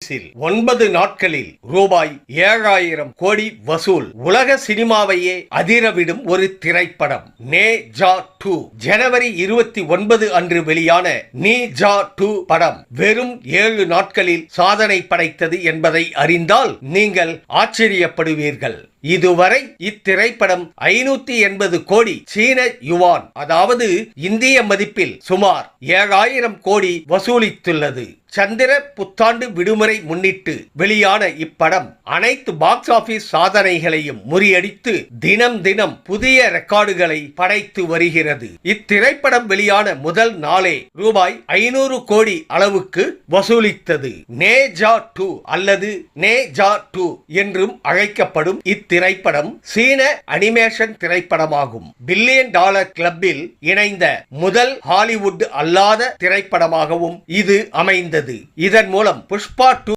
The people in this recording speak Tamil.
ஆபீஸில் 9 நாட்களில் ரூபாய் 7,000 கோடி வசூல். உலக சினிமாவையே அதிரவிடும் ஒரு திரைப்படம் நே ஜா 2. ஜனவரி 29 அன்று வெளியான நீ ஜா 2 படம் வெறும் 7 நாட்களில் சாதனை படைத்தது என்பதை அறிந்தால் நீங்கள் ஆச்சரியப்படுவீர்கள். இதுவரை இத்திரைப்படம் 580 கோடி சீன யுவான், அதாவது இந்திய மதிப்பில் சுமார் 7,000 கோடி வசூலித்துள்ளது. சந்திர புத்தாண்டு விடுமுறை முன்னிட்டு வெளியான இப்படம் அனைத்து பாக்ஸ் ஆபீஸ் சாதனைகளையும் முறியடித்து தினம் புதிய ரெக்கார்டுகளை படைத்து வருகிறது. இத்திரைப்படம் வெளியான முதல் நாளே ரூபாய் 500 கோடி அளவுக்கு வசூலித்தது. நே ஜா 2 அல்லது நே ஜா 2 என்றும் அழைக்கப்படும் இத்திரைப்படம் சீன அனிமேஷன் திரைப்படமாகும். பில்லியன் டாலர் கிளப்பில் இணைந்த முதல் ஹாலிவுட் அல்லாத திரைப்படமாகவும் இது அமைந்தது. இதன் மூலம் புஷ்பா 2